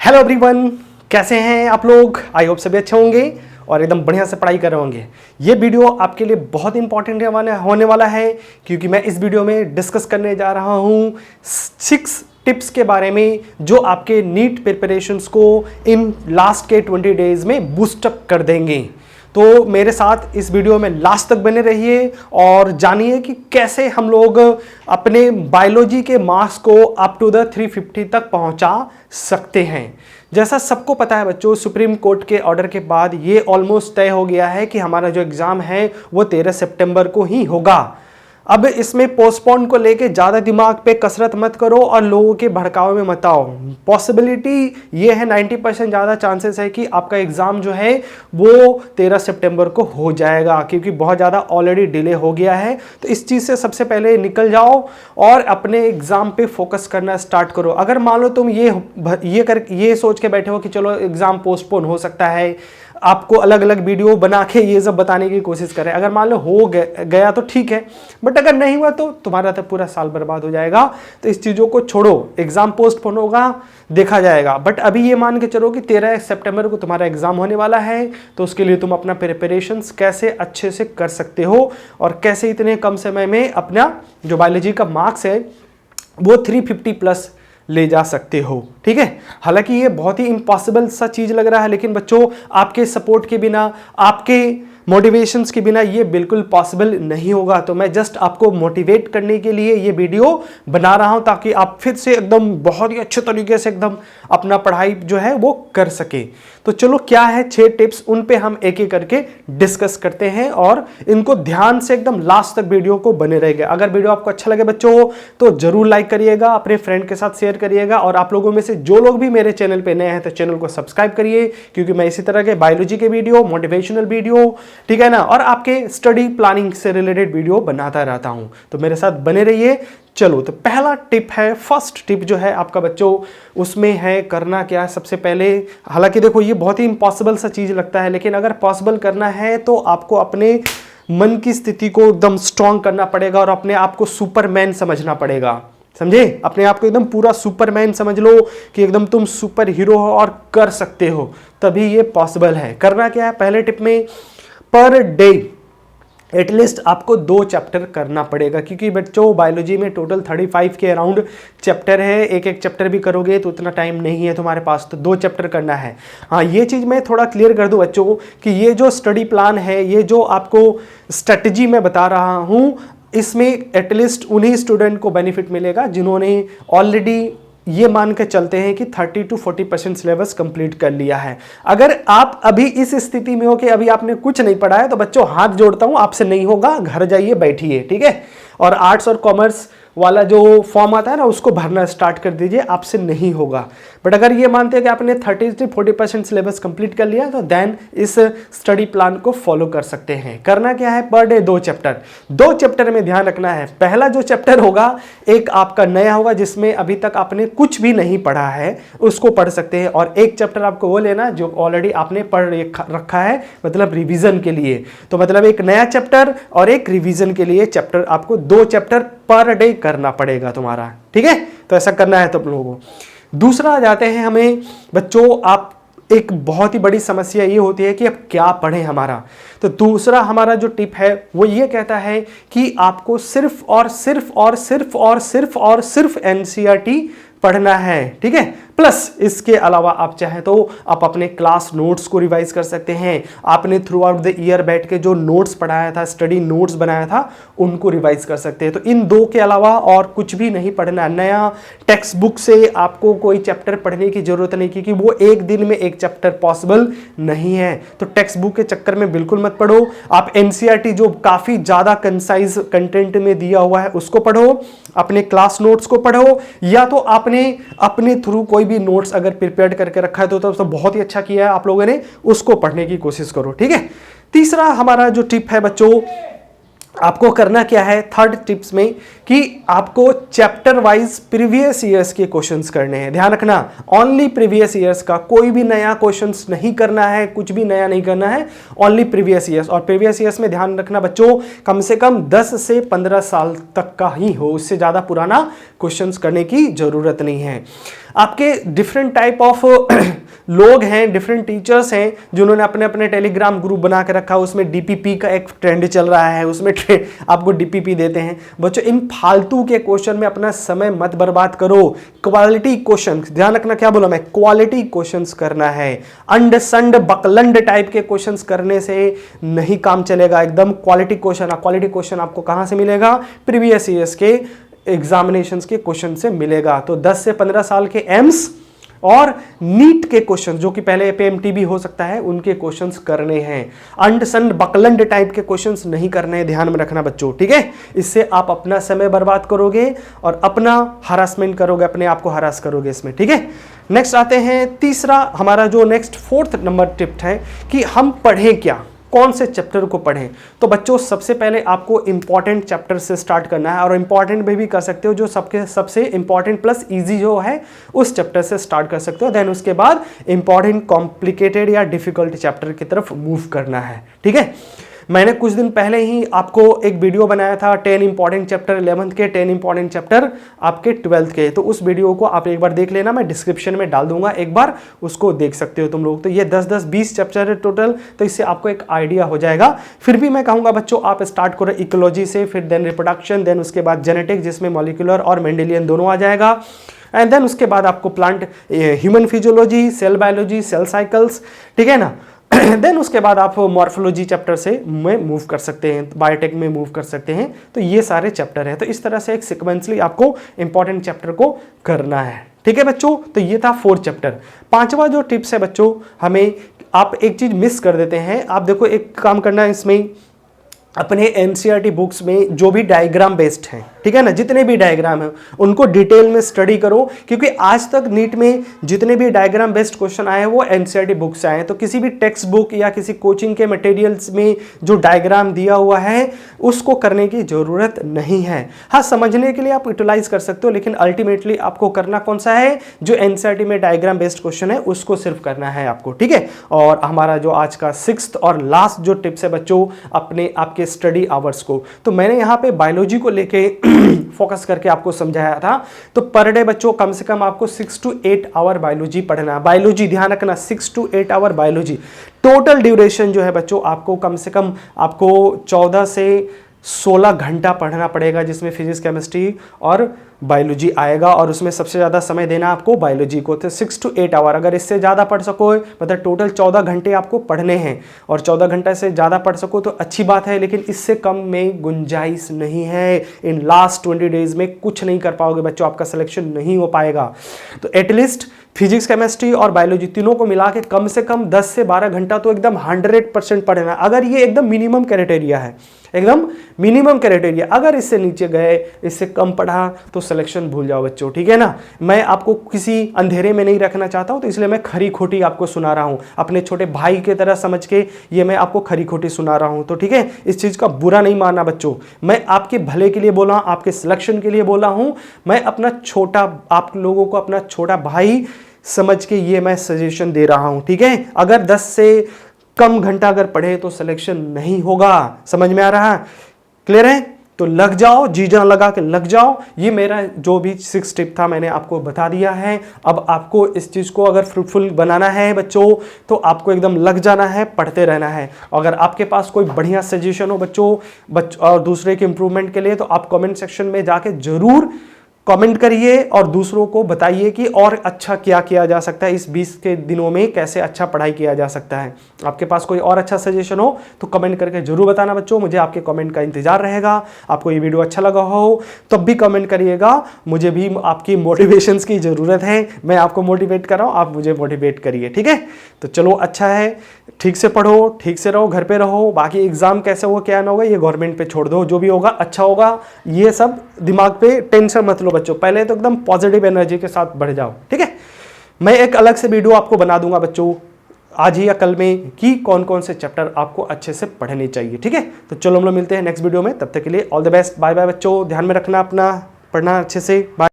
Hello everyone, कैसे हैं आप लोग। आई होप सभी अच्छे होंगे और एकदम बढ़िया से पढ़ाई कर रहे होंगे। ये वीडियो आपके लिए बहुत इंपॉर्टेंट होने वाला है क्योंकि मैं इस वीडियो में डिस्कस करने जा रहा हूँ 6 टिप्स के बारे में जो आपके नीट प्रिपरेशंस को इन लास्ट के 20 डेज में बूस्टअप कर देंगे। तो मेरे साथ इस वीडियो में लास्ट तक बने रहिए और जानिए कि कैसे हम लोग अपने बायोलॉजी के मार्क्स को अप टू द 350 तक पहुंचा सकते हैं। जैसा सबको पता है बच्चों, सुप्रीम कोर्ट के ऑर्डर के बाद ये ऑलमोस्ट तय हो गया है कि हमारा जो एग्जाम है वो 13 सितंबर को ही होगा। अब इसमें पोस्टपोन को लेके ज़्यादा दिमाग पे कसरत मत करो और लोगों के भड़काव में मत आओ। पॉसिबिलिटी ये है 90% ज़्यादा चांसेस है कि आपका एग्ज़ाम जो है वो 13 सितंबर को हो जाएगा क्योंकि बहुत ज़्यादा ऑलरेडी डिले हो गया है। तो इस चीज़ से सबसे पहले निकल जाओ और अपने एग्ज़ाम पे फोकस करना स्टार्ट करो। अगर मान लो तुम ये सोच के बैठे हो कि चलो एग्ज़ाम पोस्टपोन हो सकता है, आपको अलग अलग वीडियो बना के ये सब बताने की कोशिश करें, अगर मान लो हो गया तो ठीक है, बट अगर नहीं हुआ तो तुम्हारा तो पूरा साल बर्बाद हो जाएगा। तो इस चीज़ों को छोड़ो, एग्जाम पोस्टपोन होगा देखा जाएगा, बट अभी ये मान के चलो कि 13 सितंबर को तुम्हारा एग्जाम होने वाला है। तो उसके लिए तुम अपना प्रिपरेशंस कैसे अच्छे से कर सकते हो और कैसे इतने कम समय में अपना जो बायोलॉजी का मार्क्स है वो 350 प्लस ले जा सकते हो। ठीक है, हालांकि ये बहुत ही इम्पॉसिबल सा चीज लग रहा है, लेकिन बच्चों आपके सपोर्ट के बिना, आपके मोटिवेशंस के बिना ये बिल्कुल पॉसिबल नहीं होगा। तो मैं जस्ट आपको मोटिवेट करने के लिए ये वीडियो बना रहा हूं ताकि आप फिर से एकदम बहुत ही अच्छे तरीके से एकदम अपना पढ़ाई जो है वो कर सके। तो चलो क्या है 6 टिप्स, उन पे हम एक एक करके डिस्कस करते हैं और इनको ध्यान से एकदम लास्ट तक वीडियो को बने रहेगा। अगर वीडियो आपको अच्छा लगे बच्चों तो जरूर लाइक करिएगा, अपने फ्रेंड के साथ शेयर करिएगा और आप लोगों में से जो लोग भी मेरे चैनल पे नए हैं तो चैनल को सब्सक्राइब करिए क्योंकि मैं इसी तरह के बायोलॉजी के वीडियो, मोटिवेशनल वीडियो, ठीक है ना, और आपके स्टडी प्लानिंग से रिलेटेड वीडियो बनाता रहता हूं। तो मेरे साथ बने रहिए। चलो तो पहला टिप है, फर्स्ट टिप जो है आपका बच्चों उसमें है करना क्या है। सबसे पहले, हालांकि देखो ये बहुत ही इम्पॉसिबल सा चीज लगता है, लेकिन अगर पॉसिबल करना है तो आपको अपने मन की स्थिति को एकदम स्ट्रांग करना पड़ेगा और अपने आप को सुपरमैन समझना पड़ेगा। समझे, अपने आप को एकदम पूरा सुपरमैन समझ लो कि एकदम तुम सुपर हीरो हो और कर सकते हो, तभी ये पॉसिबल है। करना क्या है पहले टिप में, पर डे एटलीस्ट आपको 2 चैप्टर करना पड़ेगा क्योंकि बच्चों बायोलॉजी में टोटल 35 के अराउंड चैप्टर है। एक एक चैप्टर भी करोगे तो उतना टाइम नहीं है तुम्हारे पास, तो 2 चैप्टर करना है। हाँ, ये चीज़ मैं थोड़ा क्लियर कर दूं बच्चों कि ये जो स्टडी प्लान है, ये जो आपको स्ट्रेटजी मैं बता रहा हूँ, इसमें एटलीस्ट उन्हीं स्टूडेंट को बेनिफिट मिलेगा जिन्होंने ऑलरेडी ये मान के चलते हैं कि 30 to 40% सिलेबस कंप्लीट कर लिया है। अगर आप अभी इस स्थिति में हो कि अभी आपने कुछ नहीं पढ़ा है तो बच्चों हाथ जोड़ता हूं, आपसे नहीं होगा, घर जाइए बैठिए, ठीक है, और आर्ट्स और कॉमर्स वाला जो फॉर्म आता है ना उसको भरना स्टार्ट कर दीजिए, आपसे नहीं होगा। बट अगर ये मानते हैं कि आपने 30 से 40% सिलेबस कंप्लीट कर लिया तो देन इस स्टडी प्लान को फॉलो कर सकते हैं। करना क्या है, पर डे 2 चैप्टर। 2 चैप्टर में ध्यान रखना है, पहला जो चैप्टर होगा एक आपका नया होगा जिसमें अभी तक आपने कुछ भी नहीं पढ़ा है, उसको पढ़ सकते हैं, और एक चैप्टर आपको वो लेना जो ऑलरेडी आपने पढ़ रखा है, मतलब रिविजन के लिए। तो मतलब एक नया चैप्टर और एक रिविजन के लिए चैप्टर, आपको 2 चैप्टर पर डे करना पड़ेगा तुम्हारा, ठीक है। तो ऐसा करना है तुम लोगों को। दूसरा जाते हैं हमें बच्चों, आप एक बहुत ही बड़ी समस्या ये होती है कि अब क्या पढ़ें हमारा। तो दूसरा हमारा जो टिप है वो ये कहता है कि आपको सिर्फ और सिर्फ और सिर्फ और सिर्फ और सिर्फ एनसीईआरटी पढ़ना है, ठीक है। प्लस इसके अलावा आप चाहे तो आप अपने क्लास नोट्स को रिवाइज कर सकते हैं। आपने थ्रू आउट द ईयर बैठ के जो नोट्स पढ़ाया था, स्टडी नोट्स बनाया था, उनको रिवाइज कर सकते हैं। तो इन 2 के अलावा और कुछ भी नहीं पढ़ना। नया टेक्स्ट बुक से आपको कोई चैप्टर पढ़ने की जरूरत नहीं क्योंकि वो एक दिन में एक चैप्टर पॉसिबल नहीं है। तो टेक्स्ट बुक के चक्कर में बिल्कुल मत पढ़ो। आप एनसीईआरटी जो काफी ज्यादा कंसाइज कंटेंट में दिया हुआ है उसको पढ़ो, अपने क्लास नोट्स को पढ़ो, या तो आपने अपने थ्रू कोई भी नोट्स अगर प्रिपेयर करके रखा है तो बहुत ही अच्छा किया है आप लोगों ने, उसको पढ़ने की कोशिश करो, ठीक है। तीसरा हमारा जो टिप है बच्चों, आपको करना क्या है थर्ड टिप्स में, कि आपको चैप्टर वाइज प्रीवियस ईयर्स के क्वेश्चंस करने हैं। ध्यान रखना, ओनली प्रीवियस ईयर्स का, कोई भी नया क्वेश्चंस नहीं करना है, कुछ भी नया नहीं करना है, ओनली प्रीवियस ईयर्स। और प्रीवियस ईयर्स में ध्यान रखना बच्चों, कम से कम 10 से 15 साल तक का ही हो, उससे ज्यादा पुराना क्वेश्चंस करने की जरूरत नहीं है। आपके डिफरेंट टाइप ऑफ लोग हैं, डिफरेंट टीचर्स हैं जिन्होंने अपने अपने टेलीग्राम ग्रुप बना के रखा है, उसमें डीपीपी का एक ट्रेंड चल रहा है, उसमें आपको डीपीपी देते हैं। बच्चों इन फालतू के क्वेश्चन में अपना समय मत बर्बाद करो, क्वालिटी क्वेश्चन, ध्यान रखना क्या बोला मैं, क्वालिटी क्वेश्चंस करना है। अंड संड बकलंड टाइप के क्वेश्चंस करने से नहीं काम चलेगा, एकदम क्वालिटी क्वेश्चन। क्वालिटी क्वेश्चन आपको कहां से मिलेगा, प्रीवियस ईयर्स के एग्जामिनेशंस के क्वेश्चन से मिलेगा। तो 10 से 15 साल के एम्स और नीट के क्वेश्चन जो कि पहले एपीएमटी भी हो सकता है, उनके क्वेश्चंस करने हैं। अंड संड बकलंड टाइप के क्वेश्चंस नहीं करने हैं, ध्यान में रखना बच्चों, ठीक है। इससे आप अपना समय बर्बाद करोगे और अपना हरासमेंट करोगे, अपने आप को हरास करोगे इसमें, ठीक है। नेक्स्ट आते हैं तीसरा, हमारा जो नेक्स्ट 4th नंबर टिप है कि हम पढ़ें क्या, कौन से चैप्टर को पढ़ें। तो बच्चों सबसे पहले आपको इंपॉर्टेंट चैप्टर से स्टार्ट करना है, और इंपॉर्टेंट में भी कर सकते हो जो सबके सबसे इंपॉर्टेंट प्लस इजी जो है उस चैप्टर से स्टार्ट कर सकते हो। देन उसके बाद इंपॉर्टेंट कॉम्प्लिकेटेड या डिफिकल्ट चैप्टर की तरफ मूव करना है, ठीक है। मैंने कुछ दिन पहले ही आपको एक वीडियो बनाया था 10 इंपॉर्टेंट चैप्टर 11th के, 10 इंपॉर्टेंट चैप्टर आपके 12th के। तो उस वीडियो को आप एक बार देख लेना, मैं डिस्क्रिप्शन में डाल दूंगा, एक बार उसको देख सकते हो तुम लोग। तो ये 10-20 चैप्टर है टोटल, तो इससे आपको एक आइडिया हो जाएगा। फिर भी मैं कहूँगा बच्चों आप स्टार्ट करो इकोलॉजी से, फिर देन रिप्रोडक्शन, देन उसके बाद जेनेटिक जिसमें मॉलिक्यूलर और मेंडेलियन दोनों आ जाएगा, एंड देन उसके बाद आपको plant human physiology, cell biology, cell cycles, ठीक है ना। देन उसके बाद आप मॉर्फोलॉजी चैप्टर से में मूव कर सकते हैं, बायोटेक में मूव कर सकते हैं। तो ये सारे चैप्टर हैं। तो इस तरह से एक सिक्वेंसली आपको इंपॉर्टेंट चैप्टर को करना है, ठीक है बच्चों। तो ये था 4th चैप्टर। 5वां जो टिप्स है बच्चों, हमें आप एक चीज मिस कर देते हैं। आप देखो एक काम करना है इसमें, अपने एनसीईआरटी बुक्स में जो भी डायग्राम बेस्ड हैं, ठीक है ना, जितने भी डायग्राम हैं उनको डिटेल में स्टडी करो, क्योंकि आज तक नीट में जितने भी डायग्राम बेस्ड क्वेश्चन आए हैं वो एनसीईआरटी बुक से आए हैं। तो किसी भी टेक्स्ट बुक या किसी कोचिंग के मटेरियल्स में जो डायग्राम दिया हुआ है उसको करने की जरूरत नहीं है। हाँ, समझने के लिए आप यूटिलाइज कर सकते हो, लेकिन अल्टीमेटली आपको करना कौन सा है, जो एनसीईआरटी में डायग्राम बेस्ड क्वेश्चन है उसको सिर्फ करना है आपको, ठीक है। और हमारा जो आज का 6th और लास्ट जो टिप्स है बच्चों, अपने आपके स्टडी आवर्स को, तो मैंने यहाँ पे बायोलॉजी को लेके फोकस करके आपको समझाया था। तो पर डे बच्चों कम से कम आपको 6 to 8 आवर बायोलॉजी पढ़ना है। बायोलॉजी ध्यान रखना, 6 to 8 hour biology. Total duration जो है बच्चों आपको कम से कम आपको 14 से 16 घंटा पढ़ना पड़ेगा, जिसमें फिजिक्स, केमिस्ट्री और बायोलॉजी आएगा, और उसमें सबसे ज़्यादा समय देना आपको बायोलॉजी को। तो 6 to 8 आवर, अगर इससे ज़्यादा पढ़ सको, मतलब टोटल 14 घंटे आपको पढ़ने हैं, और 14 घंटे से ज़्यादा पढ़ सको तो अच्छी बात है, लेकिन इससे कम में गुंजाइश नहीं है। इन लास्ट 20 डेज में कुछ नहीं कर पाओगे बच्चों, आपका सिलेक्शन नहीं हो पाएगा। तो एटलीस्ट फिजिक्स, केमिस्ट्री और बायोलॉजी तीनों को मिला के कम से कम 10 से 12 घंटा तो एकदम 100% पढ़ना। अगर ये एकदम मिनिमम क्राइटेरिया है, एकदम मिनिमम क्राइटेरिया, अगर इससे नीचे गए, इससे कम पढ़ा तो सिलेक्शन भूल जाओ बच्चों, ठीक है ना। मैं आपको किसी अंधेरे में नहीं रखना चाहता हूं, तो इसलिए मैं खरी खोटी आपको सुना रहा हूं, अपने छोटे भाई की तरह समझ के ये मैं आपको खरी खोटी सुना रहा हूं। तो ठीक है, इस चीज का बुरा नहीं मानना बच्चों, मैं आपके भले के लिए बोला, आपके सिलेक्शन के लिए बोला हूं। मैं अपना छोटा, आप लोगों को अपना छोटा भाई समझ के ये मैं सजेशन दे रहा हूं, ठीक है। अगर 10 से कम घंटा अगर पढ़े तो सिलेक्शन नहीं होगा, समझ में आ रहा है, क्लियर है। तो लग जाओ, जी जान लगा के लग जाओ। ये मेरा जो भी 6 टिप था मैंने आपको बता दिया है। अब आपको इस चीज़ को अगर फ्रूटफुल बनाना है बच्चों, तो आपको एकदम लग जाना है, पढ़ते रहना है। अगर आपके पास कोई बढ़िया सजेशन हो बच्चों और दूसरे के इंप्रूवमेंट के लिए, तो आप कमेंट सेक्शन में जाके जरूर कमेंट करिए और दूसरों को बताइए कि और अच्छा क्या किया जा सकता है, इस 20 के दिनों में कैसे अच्छा पढ़ाई किया जा सकता है। आपके पास कोई और अच्छा सजेशन हो तो कमेंट करके जरूर बताना बच्चों, मुझे आपके कमेंट का इंतजार रहेगा। आपको ये वीडियो अच्छा लगा हो तब भी कमेंट करिएगा, मुझे भी आपकी मोटिवेशंस की ज़रूरत है। मैं आपको मोटिवेट कर रहा हूँ, आप मुझे मोटिवेट करिए, ठीक है। तो चलो अच्छा है, ठीक से पढ़ो, ठीक से रहो, घर पे रहो। बाकी एग्जाम कैसे होगा क्या ना होगा ये गवर्नमेंट पे छोड़ दो, जो भी होगा अच्छा होगा, ये सब दिमाग पे टेंशन मत लो बच्चों। पहले तो एकदम पॉजिटिव एनर्जी के साथ बढ़ जाओ, ठीक है। मैं एक अलग से वीडियो आपको बना दूंगा बच्चों आज ही या कल में कि कौन कौन से चैप्टर आपको अच्छे से पढ़ने चाहिए, ठीक है। तो चलो हम लोग मिलते हैं नेक्स्ट वीडियो में, तब तक के लिए all the best, bye bye बच्चों, ध्यान में रखना अपना, पढ़ना अच्छे से, बाय।